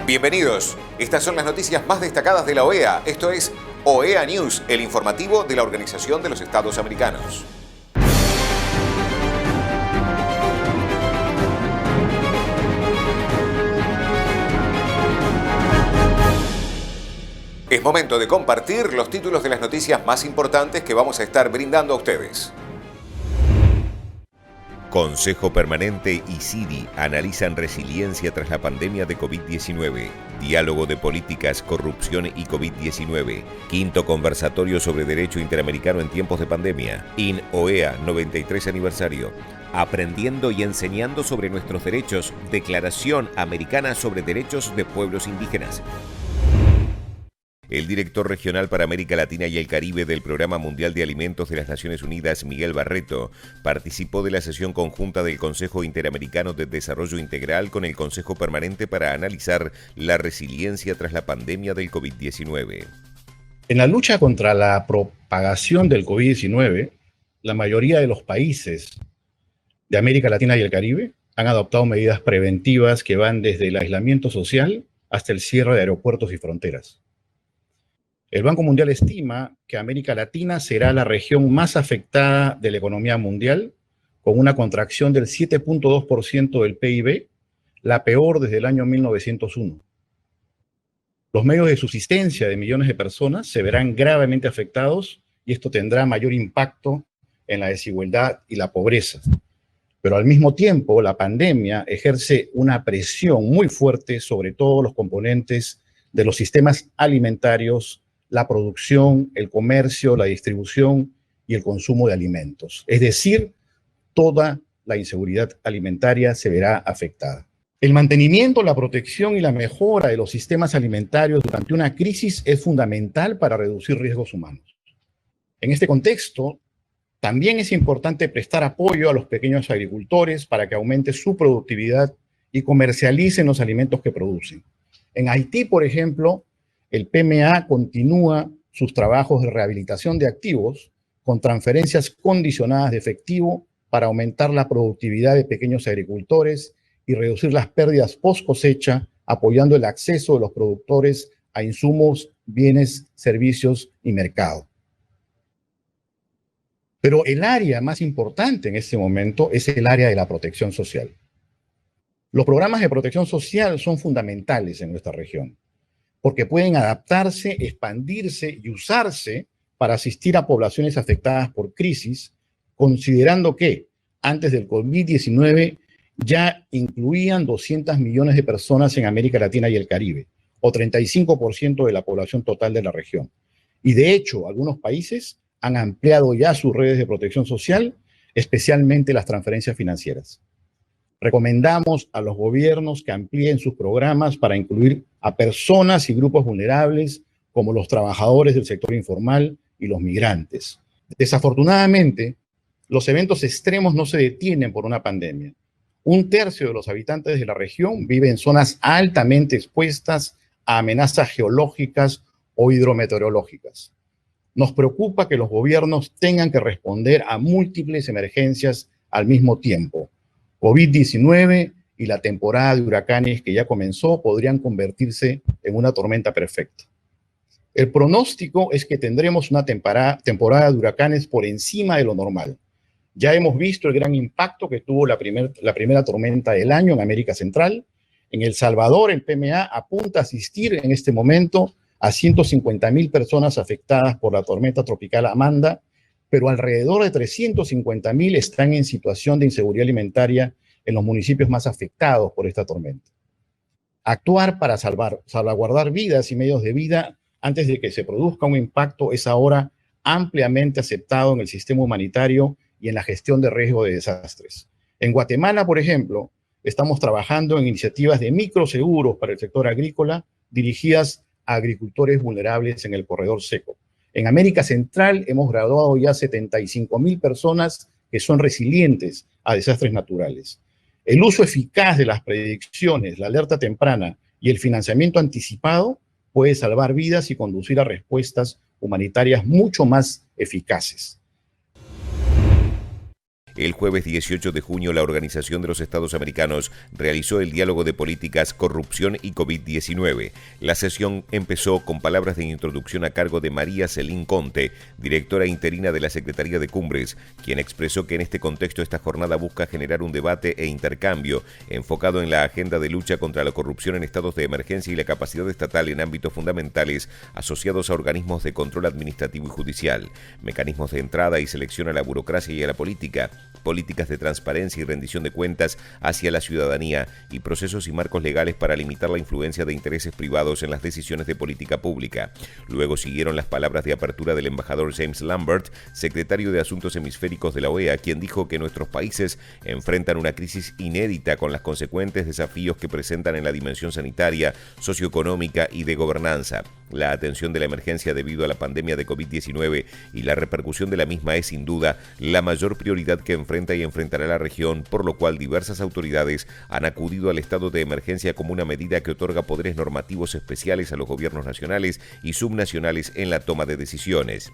Bienvenidos. Estas son las noticias más destacadas de la OEA. Esto es OEA News, el informativo de la Organización de los Estados Americanos. Es momento de compartir los títulos de las noticias más importantes que vamos a estar brindando a ustedes. Consejo Permanente y CIDI analizan resiliencia tras la pandemia de COVID-19. Diálogo de políticas, corrupción y COVID-19. Quinto conversatorio sobre derecho interamericano en tiempos de pandemia. INOEA 93 aniversario. Aprendiendo y enseñando sobre nuestros derechos. Declaración Americana sobre Derechos de Pueblos Indígenas. El director regional para América Latina y el Caribe del Programa Mundial de Alimentos de las Naciones Unidas, Miguel Barreto, participó de la sesión conjunta del Consejo Interamericano de Desarrollo Integral con el Consejo Permanente para analizar la resiliencia tras la pandemia del COVID-19. En la lucha contra la propagación del COVID-19, la mayoría de los países de América Latina y el Caribe han adoptado medidas preventivas que van desde el aislamiento social hasta el cierre de aeropuertos y fronteras. El Banco Mundial estima que América Latina será la región más afectada de la economía mundial, con una contracción del 7.2% del PIB, la peor desde el año 1901. Los medios de subsistencia de millones de personas se verán gravemente afectados y esto tendrá mayor impacto en la desigualdad y la pobreza. Pero al mismo tiempo, la pandemia ejerce una presión muy fuerte sobre todos los componentes de los sistemas alimentarios, la producción, el comercio, la distribución y el consumo de alimentos. Es decir, toda la inseguridad alimentaria se verá afectada. El mantenimiento, la protección y la mejora de los sistemas alimentarios durante una crisis es fundamental para reducir riesgos humanos. En este contexto, también es importante prestar apoyo a los pequeños agricultores para que aumente su productividad y comercialicen los alimentos que producen. En Haití, por ejemplo, el PMA continúa sus trabajos de rehabilitación de activos con transferencias condicionadas de efectivo para aumentar la productividad de pequeños agricultores y reducir las pérdidas post cosecha, apoyando el acceso de los productores a insumos, bienes, servicios y mercado. Pero el área más importante en este momento es el área de la protección social. Los programas de protección social son fundamentales en nuestra región, porque pueden adaptarse, expandirse y usarse para asistir a poblaciones afectadas por crisis, considerando que antes del COVID-19 ya incluían 200 millones de personas en América Latina y el Caribe, o 35% de la población total de la región. Y de hecho, algunos países han ampliado ya sus redes de protección social, especialmente las transferencias financieras. Recomendamos a los gobiernos que amplíen sus programas para incluir a personas y grupos vulnerables como los trabajadores del sector informal y los migrantes. Desafortunadamente, los eventos extremos no se detienen por una pandemia. Un tercio de los habitantes de la región vive en zonas altamente expuestas a amenazas geológicas o hidrometeorológicas. Nos preocupa que los gobiernos tengan que responder a múltiples emergencias al mismo tiempo. COVID-19 y la temporada de huracanes que ya comenzó podrían convertirse en una tormenta perfecta. El pronóstico es que tendremos una temporada de huracanes por encima de lo normal. Ya hemos visto el gran impacto que tuvo la primera tormenta del año en América Central. En El Salvador, el PMA apunta a asistir en este momento a 150,000 personas afectadas por la tormenta tropical Amanda, pero alrededor de 350,000 están en situación de inseguridad alimentaria en los municipios más afectados por esta tormenta. Actuar para salvaguardar vidas y medios de vida antes de que se produzca un impacto es ahora ampliamente aceptado en el sistema humanitario y en la gestión de riesgo de desastres. En Guatemala, por ejemplo, estamos trabajando en iniciativas de microseguros para el sector agrícola dirigidas a agricultores vulnerables en el corredor seco. En América Central hemos graduado ya 75,000 personas que son resilientes a desastres naturales. El uso eficaz de las predicciones, la alerta temprana y el financiamiento anticipado puede salvar vidas y conducir a respuestas humanitarias mucho más eficaces. El jueves 18 de junio, la Organización de los Estados Americanos realizó el diálogo de políticas, corrupción y COVID-19. La sesión empezó con palabras de introducción a cargo de María Celín Conte, directora interina de la Secretaría de Cumbres, quien expresó que en este contexto esta jornada busca generar un debate e intercambio enfocado en la agenda de lucha contra la corrupción en estados de emergencia y la capacidad estatal en ámbitos fundamentales asociados a organismos de control administrativo y judicial, mecanismos de entrada y selección a la burocracia y a la política, políticas de transparencia y rendición de cuentas hacia la ciudadanía y procesos y marcos legales para limitar la influencia de intereses privados en las decisiones de política pública. Luego siguieron las palabras de apertura del embajador James Lambert, secretario de Asuntos Hemisféricos de la OEA, quien dijo que nuestros países enfrentan una crisis inédita con los consecuentes desafíos que presentan en la dimensión sanitaria, socioeconómica y de gobernanza. La atención de la emergencia debido a la pandemia de COVID-19 y la repercusión de la misma es sin duda la mayor prioridad que enfrenta y enfrentará la región, por lo cual diversas autoridades han acudido al estado de emergencia como una medida que otorga poderes normativos especiales a los gobiernos nacionales y subnacionales en la toma de decisiones.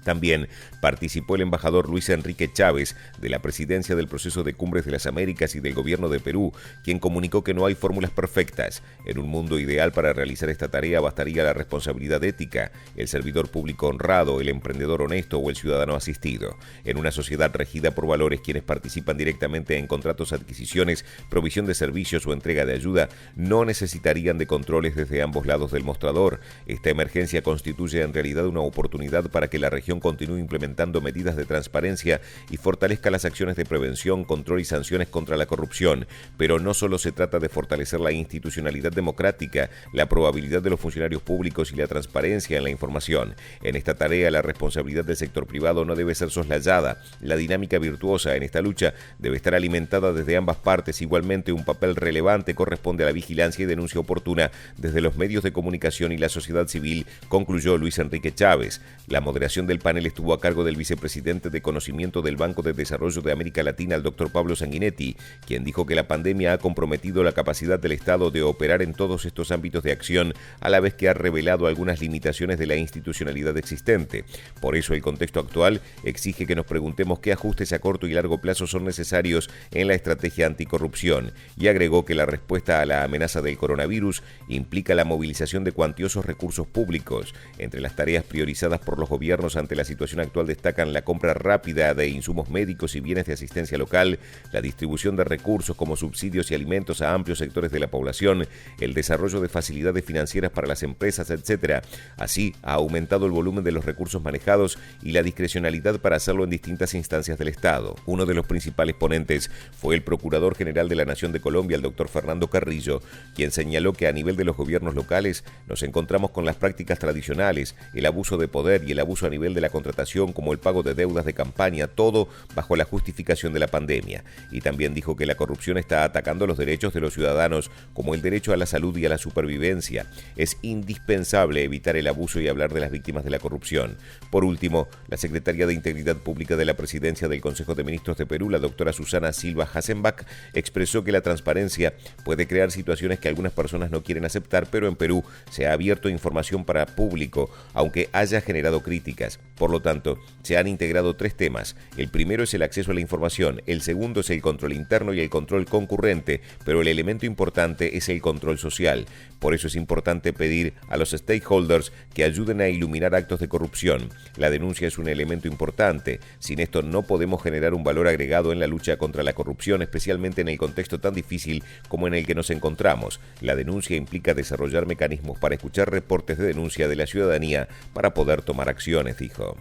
También participó el embajador Luis Enrique Chávez, de la presidencia del Proceso de Cumbres de las Américas y del Gobierno de Perú, quien comunicó que no hay fórmulas perfectas. En un mundo ideal para realizar esta tarea bastaría la responsabilidad ética, el servidor público honrado, el emprendedor honesto o el ciudadano asistido. En una sociedad regida por valores, quienes participan directamente en contratos, adquisiciones, provisión de servicios o entrega de ayuda, no necesitarían de controles desde ambos lados del mostrador. Esta emergencia constituye en realidad una oportunidad para que la región continúe implementando medidas de transparencia y fortalezca las acciones de prevención, control y sanciones contra la corrupción. Pero no solo se trata de fortalecer la institucionalidad democrática, la probabilidad de los funcionarios públicos y la transparencia en la información. En esta tarea, la responsabilidad del sector privado no debe ser soslayada. La dinámica virtuosa en esta lucha debe estar alimentada desde ambas partes. Igualmente, un papel relevante corresponde a la vigilancia y denuncia oportuna desde los medios de comunicación y la sociedad civil, concluyó Luis Enrique Chávez. La moderación del panel estuvo a cargo del vicepresidente de Conocimiento del Banco de Desarrollo de América Latina, el doctor Pablo Sanguinetti, quien dijo que la pandemia ha comprometido la capacidad del Estado de operar en todos estos ámbitos de acción, a la vez que ha revelado algunas limitaciones de la institucionalidad existente. Por eso, el contexto actual exige que nos preguntemos qué ajustes a corto y largo plazo son necesarios en la estrategia anticorrupción, y agregó que la respuesta a la amenaza del coronavirus implica la movilización de cuantiosos recursos públicos. Entre las tareas priorizadas por los gobiernos ante la situación actual destacan la compra rápida de insumos médicos y bienes de asistencia local, la distribución de recursos como subsidios y alimentos a amplios sectores de la población, el desarrollo de facilidades financieras para las empresas, etc. Así, ha aumentado el volumen de los recursos manejados y la discrecionalidad para hacerlo en distintas instancias del Estado. Uno de los principales ponentes fue el Procurador General de la Nación de Colombia, el doctor Fernando Carrillo, quien señaló que a nivel de los gobiernos locales nos encontramos con las prácticas tradicionales, el abuso de poder y el abuso a nivel de la contratación, como el pago de deudas de campaña, todo bajo la justificación de la pandemia. Y también dijo que la corrupción está atacando los derechos de los ciudadanos, como el derecho a la salud y a la supervivencia. Es indispensable evitar el abuso y hablar de las víctimas de la corrupción. Por último, la secretaria de Integridad Pública de la Presidencia del Consejo de Ministros de Perú, la doctora Susana Silva Hasenbach, expresó que la transparencia puede crear situaciones que algunas personas no quieren aceptar, pero en Perú se ha abierto información para público, aunque haya generado críticas. Por lo tanto, se han integrado 3 temas. El primero es el acceso a la información, el segundo es el control interno y el control concurrente, pero el elemento importante es el control social. Por eso es importante pedir a los stakeholders que ayuden a iluminar actos de corrupción. La denuncia es un elemento importante. Sin esto no podemos generar un valor agregado en la lucha contra la corrupción, especialmente en el contexto tan difícil como en el que nos encontramos. La denuncia implica desarrollar mecanismos para escuchar reportes de denuncia de la ciudadanía para poder tomar acciones, dijo.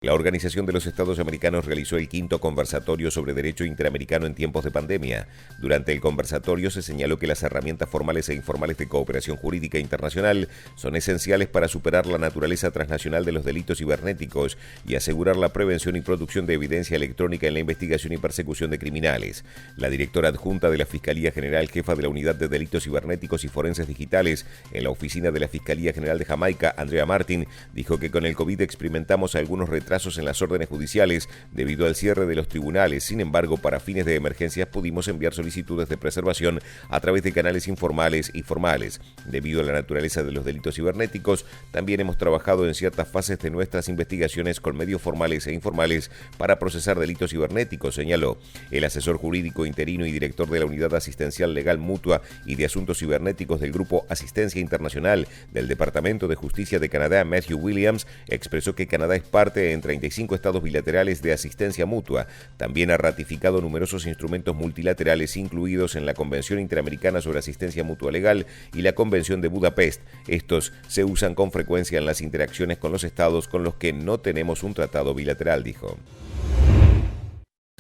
La Organización de los Estados Americanos realizó el 5º conversatorio sobre derecho interamericano en tiempos de pandemia. Durante el conversatorio se señaló que las herramientas formales e informales de cooperación jurídica internacional son esenciales para superar la naturaleza transnacional de los delitos cibernéticos y asegurar la prevención y producción de evidencia electrónica en la investigación y persecución de criminales. La directora adjunta de la Fiscalía General, jefa de la Unidad de Delitos Cibernéticos y Forenses Digitales en la oficina de la Fiscalía General de Jamaica, Andrea Martin, dijo que con el COVID experimentamos algunos retrasos retrasos en las órdenes judiciales debido al cierre de los tribunales. Sin embargo, para fines de emergencias pudimos enviar solicitudes de preservación a través de canales informales y formales. Debido a la naturaleza de los delitos cibernéticos, también hemos trabajado en ciertas fases de nuestras investigaciones con medios formales e informales para procesar delitos cibernéticos, señaló. El asesor jurídico interino y director de la Unidad Asistencial Legal Mutua y de Asuntos Cibernéticos del Grupo Asistencia Internacional del Departamento de Justicia de Canadá, Matthew Williams, expresó que Canadá es parte en 35 estados bilaterales de asistencia mutua. También ha ratificado numerosos instrumentos multilaterales incluidos en la Convención Interamericana sobre Asistencia Mutua Legal y la Convención de Budapest. Estos se usan con frecuencia en las interacciones con los estados con los que no tenemos un tratado bilateral, dijo.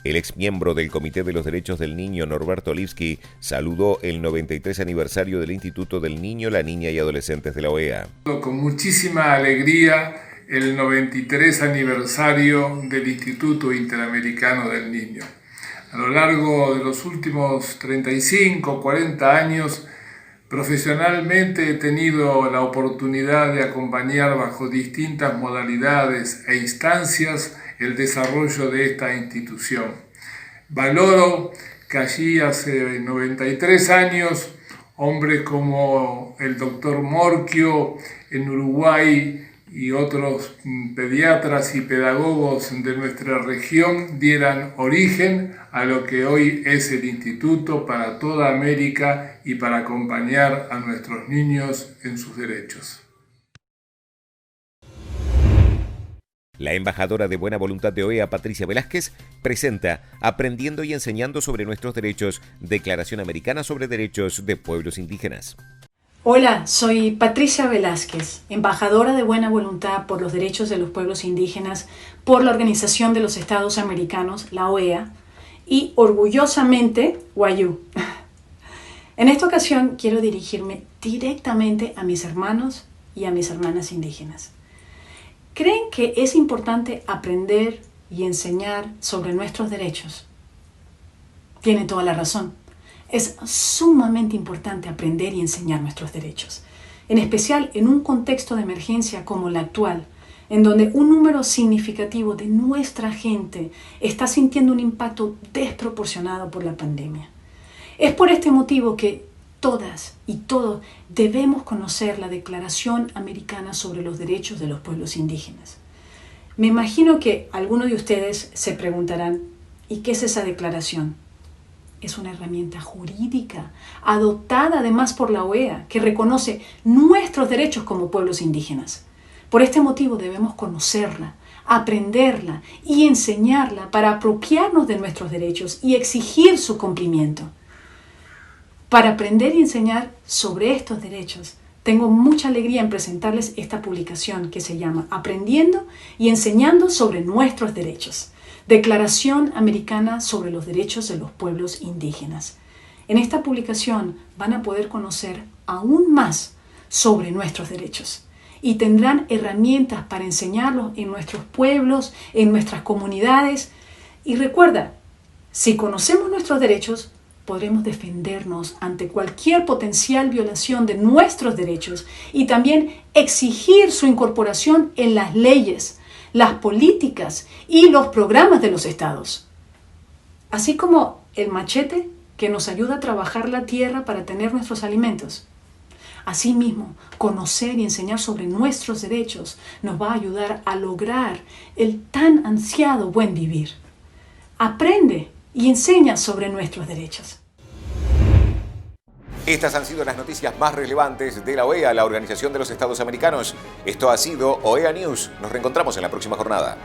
El exmiembro del Comité de los Derechos del Niño, Norberto Lipski, saludó el 93 aniversario del Instituto del Niño, la Niña y Adolescentes de la OEA. Con muchísima alegría el 93 aniversario del Instituto Interamericano del Niño. A lo largo de los últimos 35, 40 años, profesionalmente he tenido la oportunidad de acompañar bajo distintas modalidades e instancias el desarrollo de esta institución. Valoro que allí hace 93 años, hombres como el doctor Morquio en Uruguay y otros pediatras y pedagogos de nuestra región dieran origen a lo que hoy es el Instituto para toda América y para acompañar a nuestros niños en sus derechos. La embajadora de Buena Voluntad de OEA, Patricia Velázquez, presenta Aprendiendo y Enseñando sobre Nuestros Derechos, Declaración Americana sobre Derechos de Pueblos Indígenas. Hola, soy Patricia Velázquez, embajadora de Buena Voluntad por los Derechos de los Pueblos Indígenas por la Organización de los Estados Americanos, la OEA, y orgullosamente Wayuu. En esta ocasión quiero dirigirme directamente a mis hermanos y a mis hermanas indígenas. ¿Creen que es importante aprender y enseñar sobre nuestros derechos? Tiene toda la razón. Es sumamente importante aprender y enseñar nuestros derechos, en especial en un contexto de emergencia como la actual, en donde un número significativo de nuestra gente está sintiendo un impacto desproporcionado por la pandemia. Es por este motivo que todas y todos debemos conocer la Declaración Americana sobre los Derechos de los Pueblos Indígenas. Me imagino que algunos de ustedes se preguntarán, ¿y qué es esa declaración? Es una herramienta jurídica adoptada además por la OEA que reconoce nuestros derechos como pueblos indígenas. Por este motivo debemos conocerla, aprenderla y enseñarla para apropiarnos de nuestros derechos y exigir su cumplimiento. Para aprender y enseñar sobre estos derechos, tengo mucha alegría en presentarles esta publicación que se llama Aprendiendo y Enseñando sobre Nuestros Derechos, Declaración Americana sobre los Derechos de los Pueblos Indígenas. En esta publicación van a poder conocer aún más sobre nuestros derechos y tendrán herramientas para enseñarlos en nuestros pueblos, en nuestras comunidades. Y recuerda, si conocemos nuestros derechos, podremos defendernos ante cualquier potencial violación de nuestros derechos y también exigir su incorporación en las leyes, las políticas y los programas de los estados. Así como el machete que nos ayuda a trabajar la tierra para tener nuestros alimentos. Asimismo, conocer y enseñar sobre nuestros derechos nos va a ayudar a lograr el tan ansiado buen vivir. Aprende y enseña sobre nuestros derechos. Estas han sido las noticias más relevantes de la OEA, la Organización de los Estados Americanos. Esto ha sido OEA News. Nos reencontramos en la próxima jornada.